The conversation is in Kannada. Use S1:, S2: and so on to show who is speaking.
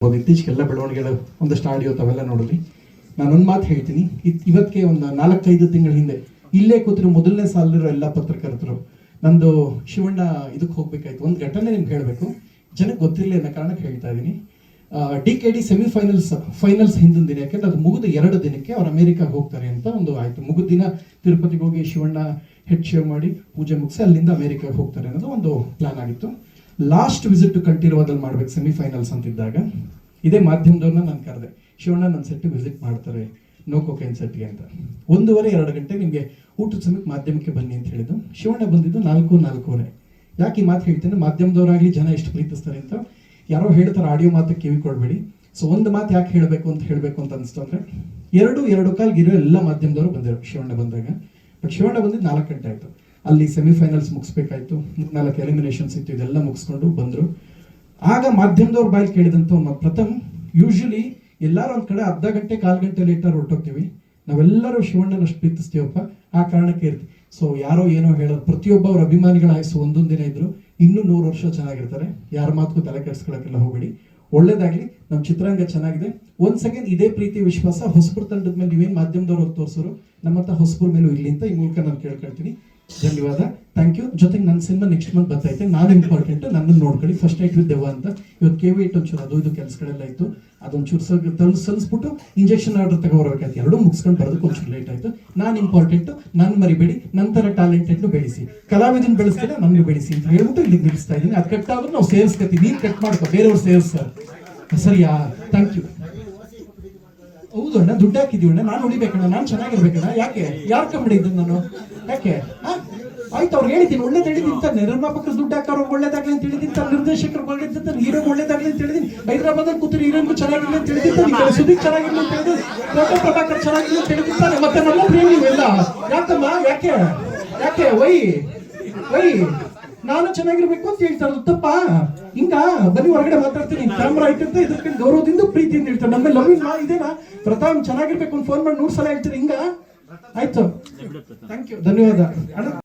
S1: ಇತ್ತೀಚೆಗೆಲ್ಲ ಬೆಳವಣಿಗೆಗಳು ಒಂದಷ್ಟು ಆಡಿಯೋ ತಾವೆಲ್ಲ ನೋಡಿದ್ರಿ. ನಾನೊಂದು ಮಾತು ಹೇಳ್ತೀನಿ. ಇವತ್ತಿಗೆ ಒಂದು 4-5 ತಿಂಗಳ ಹಿಂದೆ ಇಲ್ಲೇ ಕೂತಿರೋ ಮೊದಲನೇ ಸಾಲಿರೋ ಎಲ್ಲ ಪತ್ರಕರ್ತರು ನಂದು ಶಿವಣ್ಣ ಇದಕ್ಕೆ ಹೋಗ್ಬೇಕಾಯ್ತು. ಒಂದು ಘಟನೆ ನಿಮ್ಗೆ ಹೇಳಬೇಕು, ಜನಕ್ಕೆ ಗೊತ್ತಿರಲಿ ಅನ್ನೋ ಕಾರಣಕ್ಕೆ ಹೇಳ್ತಾ ಇದ್ದೀನಿ. DKD ಫೈನಲ್ಸ್ ಹಿಂದಿನ ದಿನ, ಯಾಕೆಂದ್ರೆ ಅದು ಮುಗಿದ 2 ದಿನಕ್ಕೆ ಅವ್ರು ಅಮೆರಿಕಾಗೆ ಹೋಗ್ತಾರೆ ಅಂತ ಒಂದು ಆಯ್ತು. ಮುಗಿದ ದಿನ ತಿರುಪತಿಗೆ ಹೋಗಿ ಶಿವಣ್ಣ ಹೆಡ್ ಶೇವ್ ಮಾಡಿ ಪೂಜೆ ಮುಗಿಸಿ ಅಲ್ಲಿಂದ ಅಮೆರಿಕಾಗೆ ಹೋಗ್ತಾರೆ ಅನ್ನೋದು ಒಂದು ಪ್ಲಾನ್ ಆಗಿತ್ತು. ಲಾಸ್ಟ್ ವಿಸಿಟ್ ಕಂಠೀರವದಲ್ಲಿ ಮಾಡ್ಬೇಕು ಸೆಮಿಫೈನಲ್ಸ್ ಅಂತಿದ್ದಾಗ ಇದೇ ಮಾಧ್ಯಮದವ್ರನ್ನ ನಾನು ಕರೆದೆ. ಶಿವಣ್ಣ ನನ್ನ ಸೆಟ್ಟಿಗೆ ವಿಸಿಟ್ ಮಾಡ್ತಾರೆ ನೋ ಕೋಕೈನ್ ಸೆಟ್ಗೆ ಅಂತ. 1:30-2 ಗಂಟೆ ನಿಮಗೆ ಊಟದ ಸಮಯಕ್ಕೆ ಮಾಧ್ಯಮಕ್ಕೆ ಬನ್ನಿ ಅಂತ ಹೇಳಿದ್ದು. ಶಿವಣ್ಣ ಬಂದಿದ್ದು 4-4:30. ಯಾಕೆ ಈ ಮಾತು ಹೇಳ್ತೇನೆ, ಮಾಧ್ಯಮದವರಾಗಲಿ ಜನ ಎಷ್ಟು ಪ್ರೀತಿಸ್ತಾರೆ ಅಂತ. ಯಾರೋ ಹೇಳ್ತಾರೆ ಆಡಿಯೋ ಮಾತಕ್ಕೆ ಕಿವಿ ಕೊಡಬೇಡಿ. ಸೊ ಒಂದು ಮಾತು ಯಾಕೆ ಹೇಳಬೇಕು ಅಂತ ಅನಿಸ್ತು ಅಂದರೆ, 2-2:15 ಇರೋ ಎಲ್ಲ ಮಾಧ್ಯಮದವರು ಬಂದರು ಶಿವಣ್ಣ ಬಂದಾಗ. ಬಟ್ ಶಿವಣ್ಣ ಬಂದಿದ್ದು 4 ಗಂಟೆ ಆಯಿತು. ಅಲ್ಲಿ ಸೆಮಿಫೈನಲ್ಸ್ ಮುಗಿಸ್ಬೇಕಾಯ್ತು, 4 ಎಲಿಮಿನೇಷನ್ಸ್ ಇತ್ತು, ಇದೆಲ್ಲ ಮುಗಿಸ್ಕೊಂಡು ಬಂದರು. ಆಗ ಮಾಧ್ಯಮದವ್ರ ಬಾಯಲ್ಲಿ ಕೇಳಿದಂಥ ಒಂದು ಪ್ರಥಮ್, ಯೂಶಲಿ ಎಲ್ಲರೂ ಒಂದು ಕಡೆ ಅರ್ಧ ಗಂಟೆ 1/4 ಗಂಟೆ ಲೇಟರ್ ಹೊರಟೋಗ್ತೀವಿ, ನಾವೆಲ್ಲರೂ ಶಿವಣ್ಣನಷ್ಟು ಪ್ರೀತಿಸ್ತೀವಪ್ಪ, ಆ ಕಾರಣಕ್ಕೆ ಇರ್ತೀವಿ. ಸೊ ಯಾರೋ ಏನೋ ಹೇಳೋದು, ಪ್ರತಿಯೊಬ್ಬ ಅವ್ರ ಅಭಿಮಾನಿಗಳ ಆಯಸ್ಸು ಒಂದೊಂದು ದಿನ ಇದ್ರು, ಇನ್ನೂ 100 ವರ್ಷ ಚೆನ್ನಾಗಿರ್ತಾರೆ. ಯಾರ ಮಾತಕ್ಕೂ ತಲೆ ಕೆಡಿಸ್ಕೊಳ್ಳೋಕ್ಕೆಲ್ಲ ಹೋಗಬೇಡಿ. ಒಳ್ಳೇದಾಗ್ಲಿ, ನಮ್ಮ ಚಿತ್ರರಂಗ ಚೆನ್ನಾಗಿದೆ. ಒಂದ್ ಸೆಕೆಂಡ್ ಇದೇ ಪ್ರೀತಿ ವಿಶ್ವಾಸ ಹೊಸಬ್ರ ತಂಡದ ಮೇಲೆ ನೀವೇನು ಮಾಧ್ಯಮದವ್ರು ತೋರಿಸೋರು ನಮ್ಮತ್ತ ಹೊಸಬ್ರ ಮೇಲೂ ಇಲ್ಲಿ ಅಂತ ಈ ಮೂಲಕ ನಾನು ಕೇಳ್ಕೊಳ್ತೀನಿ. ಧನ್ಯವಾದ, ಥ್ಯಾಂಕ್ ಯು. ಜೊತೆಗೆ ನನ್ನ ಸಿನಿಮಾ ನೆಕ್ಸ್ಟ್ ಮಂತ್ ಬರ್ತೈತೆ. ನಾನು ಇಂಪಾರ್ಟೆಂಟ್, ನನ್ನನ್ನು ನೋಡ್ಕೊಳ್ಳಿ. ಫಸ್ಟ್ ನೈಟ್ ವಿತ್ ದೆವ್ವ ಅಂತ ಇವತ್ತು KV8 ಒಂಚೂರು ಅದು ಇದು ಕೆಲಸಗಳೆಲ್ಲ ಇತ್ತು, ಅದೊಂಚೂರು ಸಲ್ಲಿಸ್ಬಿಟ್ಟು ಇಂಜೆಕ್ಷನ್ ಆರ್ಡರ್ ತಗೋಬರ್ಬೇಕಾಯ್ತು. ಎರಡೂ ಮುಗಿಸ್ಕೊಂಡು ಬರೋದಕ್ಕೆ ಒಂಚೂರು ಲೇಟ್ ಆಯಿತು. ನಾನು ಇಂಪಾರ್ಟೆಂಟು, ನಾನು ಮರಿಬೇಡಿ. ನಂತರ ಟ್ಯಾಲೆಂಟೆಡ್ನು ಬೆಳೆಸಿ, ಕಲಾವಿದನ್ ಬೆಳೆಸ್ತೀರ ನನ್ಗೆ ಬೆಳೆಸಿ ಅಂತ ಹೇಳ್ಬಿಟ್ಟು ಇಲ್ಲಿ ನಿಲ್ಲಿಸ್ತಾ ಇದ್ದೀನಿ. ಅದು ಕಟ್ ಆದ್ರೂ ನಾವು ಸೇರಿಸ್ಕೊತೀವಿ, ನೀನು ಕಟ್ ಮಾಡ್ಕೋ, ಬೇರೆಯವ್ರು ಸೇರಿಸ್ತಾರೆ. ಸರಿಯಾ? Thank you. ಹೌದು ಅಣ್ಣ, ದುಡ್ಡು ಹಾಕಿದೀವಣ್ಣ, ನಾನು ಉಳಿಬೇಕಣ್ಣ, ನಾನು ಚೆನ್ನಾಗಿರ್ಬೇಕಣ್ಣ. ಯಾಕೆ ಯಾರು ಕಂಬಿಡಿದ್ದು ನಾನು? ಯಾಕೆ ಆಯ್ತು, ಅವ್ರು ಹೇಳಿದ್ದೀನಿ ಒಳ್ಳೇದು ಹೇಳಿದ್ದೀನಿ ತಾನೆ. ನಿರ್ಮಾಪಕರು ದುಡ್ಡು ಹಾಕೋರು ಒಳ್ಳೇದಾಗ್ಲಿ ಅಂತ ಹೇಳಿದ್ದೀನಿ ತಾನೆ, ನಿರ್ದೇಶಕರು ಒಳ್ಳೇದಂತ, ಹೀರೋ ಒಳ್ಳೇದಾಗ್ಲಿ ಅಂತ ಹೇಳಿದ್ದೀನಿ. ಹೈದರಾಬಾದಲ್ಲಿ ಕೂತಿರೋ ಹೀರೋನ್ಗೂ ಚೆನ್ನಾಗಿರ್ಲಿ ಅಂತ ಹೇಳಿದ್ದೀನಿ, ಸುದೀಪ್ ಚೆನ್ನಾಗಿರ್ಲಿ ಅಂತ ಹೇಳಿದ್ದೀನಿ, ಕೋಟ ಪ್ರಭಾಕರ್ ಚೆನ್ನಾಗಿರ್ಲಿ ಅಂತ ಹೇಳಿದ್ದೀನಿ. ಮತ್ತೆ ನಮ್ಮ ಪ್ರೇಮಿ ಎಲ್ಲ ಯಾಕಮ್ಮ? ಯಾಕೆ ಯಾಕೆ ವೈ ನಾನು ಚೆನ್ನಾಗಿರ್ಬೇಕು ಅಂತ ಹೇಳ್ತಾರೆ. ತಪ್ಪ ಹಿಂಗ ಬನ್ನಿ ಹೊರಗಡೆ ಮಾತಾಡ್ತೀನಿ, ಕ್ಯಾಮ್ರಾ ಇಟ್ಟಿರ್ತೆ, ಇದಕ್ಕೆ ಗೌರವದಿಂದ ಪ್ರೀತಿಯಿಂದ ಹೇಳ್ತಾರೆ. ನಮ್ಮ ಲವ್ ಇದೇನಾ ಪ್ರತಾಪ್ ಚೆನ್ನಾಗಿರ್ಬೇಕು ಅಂತ ಫೋನ್ ಮಾಡಿ 100 ಸಲ ಹೇಳ್ತೀರಿ ಹಿಂಗ? ಆಯ್ತು, ಥ್ಯಾಂಕ್ ಯು, ಧನ್ಯವಾದ ಅಣ್ಣ.